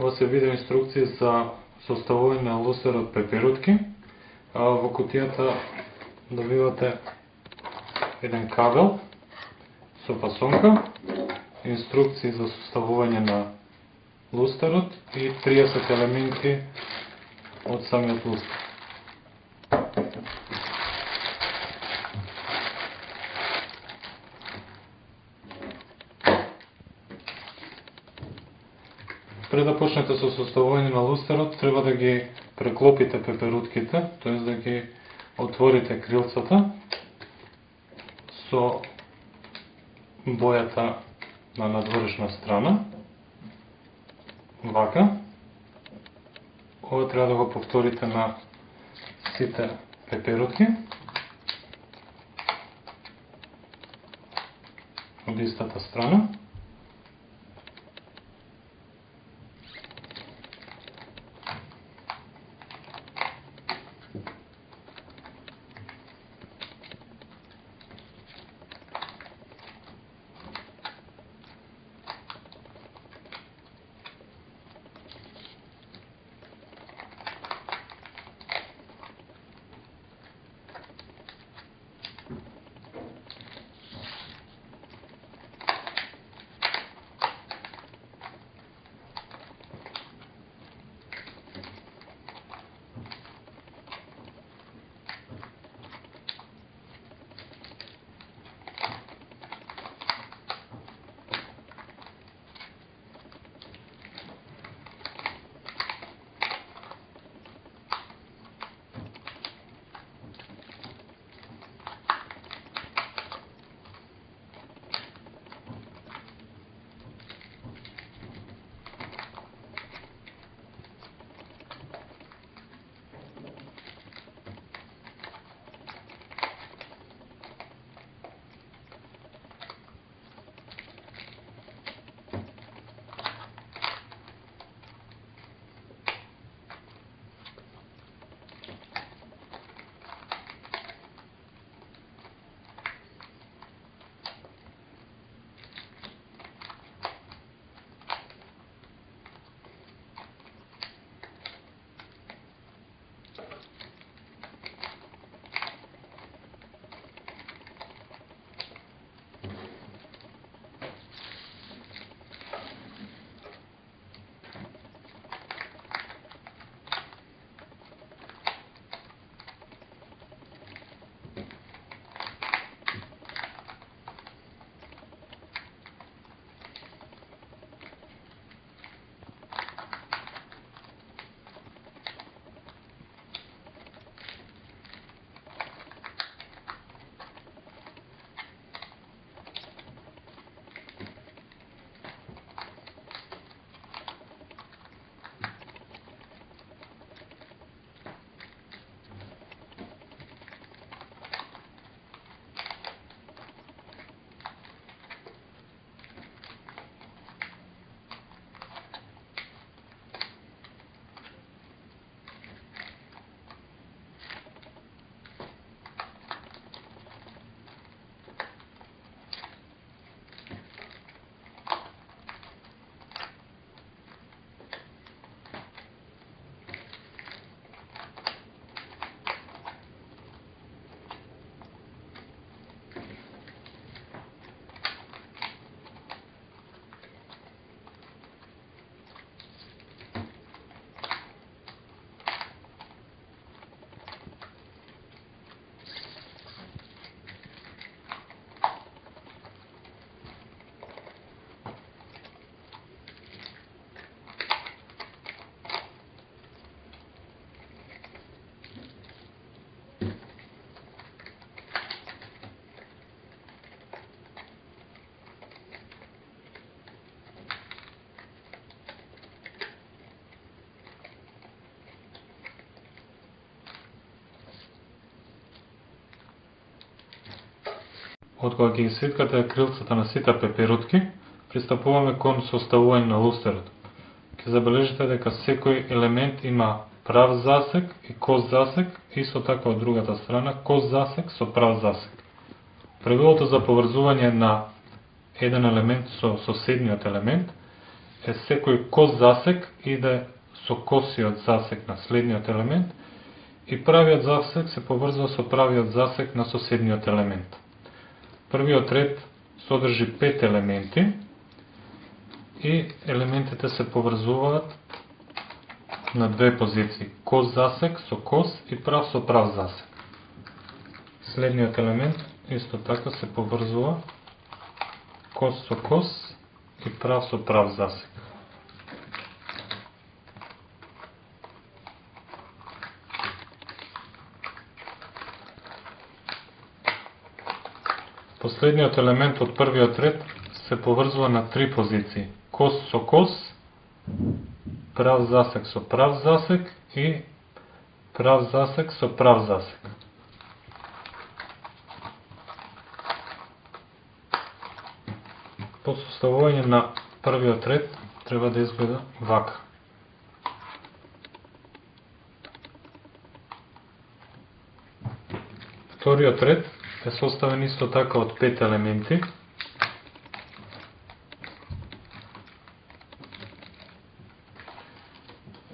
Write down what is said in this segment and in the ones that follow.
Ова се видео инструкции за составување на лустер од пеперутки. Во кутијата добивате еден кабел со фасонка, инструкции за составување на лустерот и 30 елементи од самиот лустер. Пред да почнете со составување на лустерот, треба да ги преклопите пеперутките, т.е. да ги отворите крилцата со бојата на надворешна страна. Вака. Ова треба да го повторите на сите пеперутки од истата страна. Откога ги свиткате крилцата на сите пеперутки, пристапуваме кон составување на лустерот. Ќе забележите дека секој елемент има прав засек и кос засек, исто така од другата страна кос засек со прав засек. Правилото за поврзување на еден елемент со соседниот елемент е секој кос засек иде со косиот засек на следниот елемент и правиот засек се поврзува со правиот засек на соседниот елемент. Првиот ред содржи 5 елементи и елементите се поврзуваат на две позиции: кос засек со кос и прав со прав засек. Следниот елемент исто така се поврзува кос со кос и прав со прав засек. Последниот елемент од првиот ред се поврзува на три позиции: кос со кос, прав засек со прав засек и прав засек со прав засек. По составување на првиот ред треба да изгледа вака. Вториот ред е составен исто така од 5 елементи.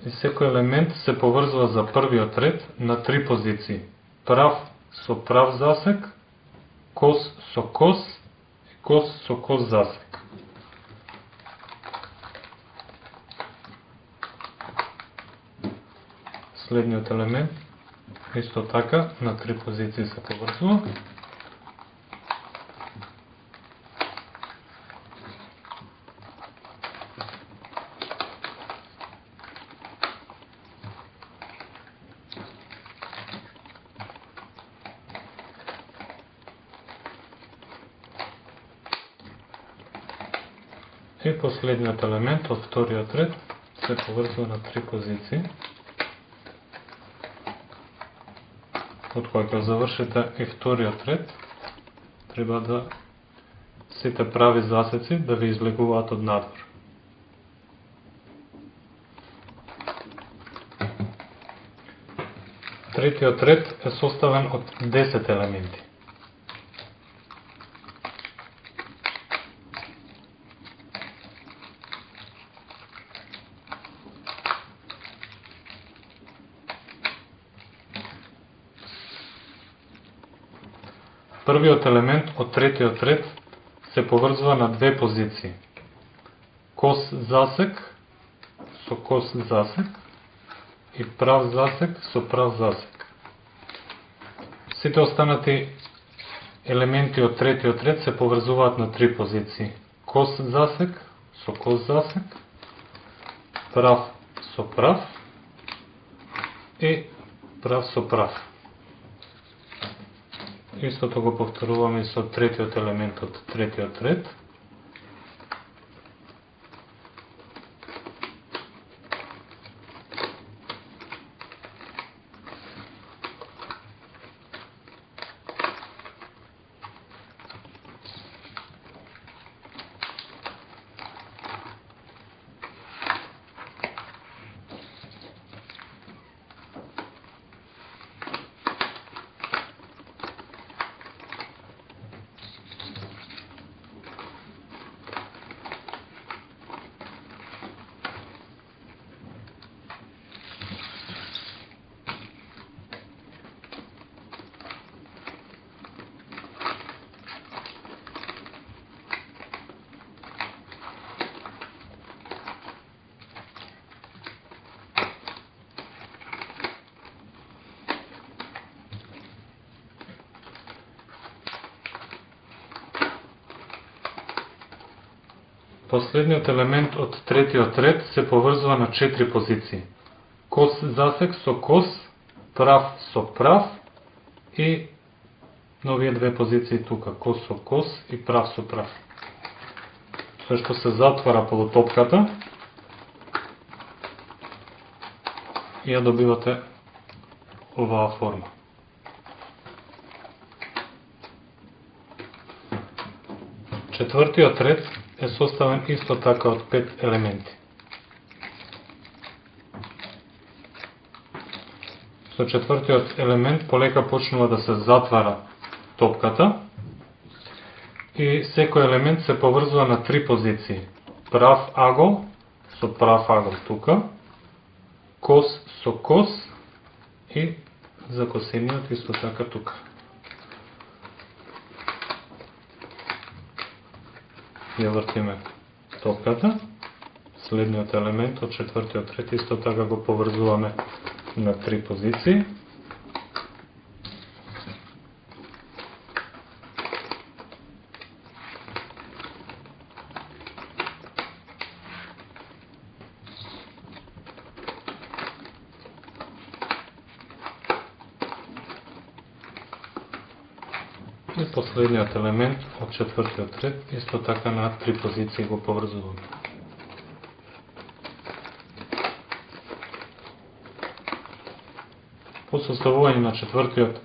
И секој елемент се поврзува за првиот ред на три позиции: прав со прав засек, кос со кос и кос со кос засек. Следниот елемент исто така на три позиции се поврзува. И последниот елемент од вториот ред се поврзува на три позиции. Од кога завршите и вториот ред, треба да сите прави засеци да ви излегуваат од надвор. Третиот ред е составен од 10 елементи. Првиот елемент од третиот ред се поврзува на две позиции: кос засек со кос засек и прав засек со прав засек. Сите останати елементи од третиот ред се поврзуваат на три позиции: кос засек со кос засек, прав со прав и прав со прав. Истото го повторуваме и со третиот елемент од третиот ред. Последниот елемент од третиот ред се поврзува на 4 позиции: кос засек со кос, прав со прав и на овие две позиции тука: кос со кос и прав со прав. Тоа што се затвара полутопката и ја добивате оваа форма. Четвртиот ред е составен исто така од 5 елементи. Со четвртиот елемент полека почнува да се затвара топката и секој елемент се поврзува на три позиции: прав агол со прав агол тука, кос со кос и закосениот исто така тука. Ја вртиме топката, следниот елемент од четвртиот ред исто така го поврзуваме на 3 позиции. И последниот елемент од четвртиот ред исто така на 3 позиции го поврзуваме. По составување на четвртиот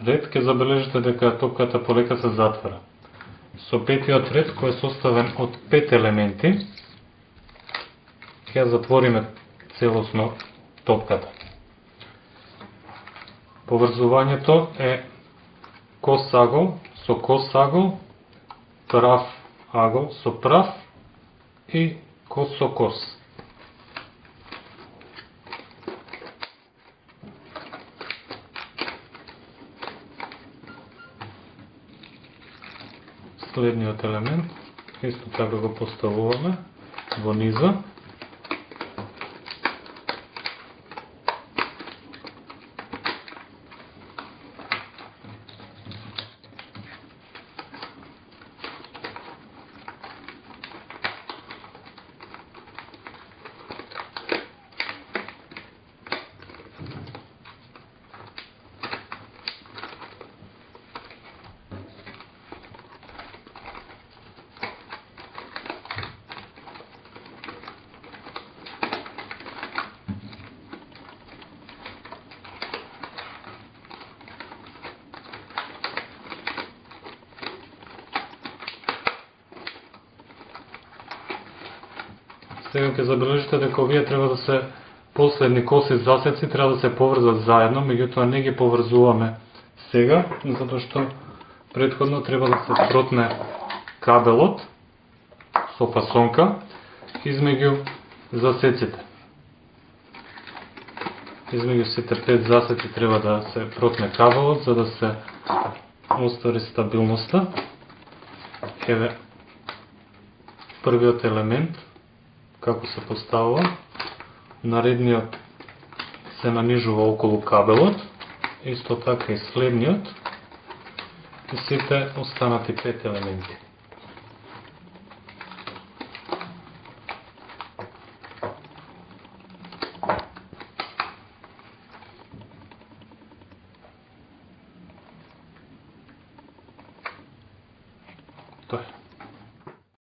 ред ќе забележите дека топката полека се затвора. Со петиот ред кој е составен од 5 елементи ќе затвориме целосно топката. Поврзувањето е кос агол со кос агол, прав агол со прав и кос со кос. Следниот елемент исто така го поставуваме во низа. Сега ќе забележите дека овие треба да се последни коси засеци треба да се поврзат заедно, меѓутоа не ги поврзуваме сега, затоа што претходно треба да се протне кабелот со фасонка измеѓу засеците. Измеѓу сите 5 засеци треба да се протне кабелот за да се оствари стабилноста. Еве првиот елемент како се поставува, наредниот се нанижува околу кабелот, исто така и следниот, и сите останати 5 елементи. Тоа е.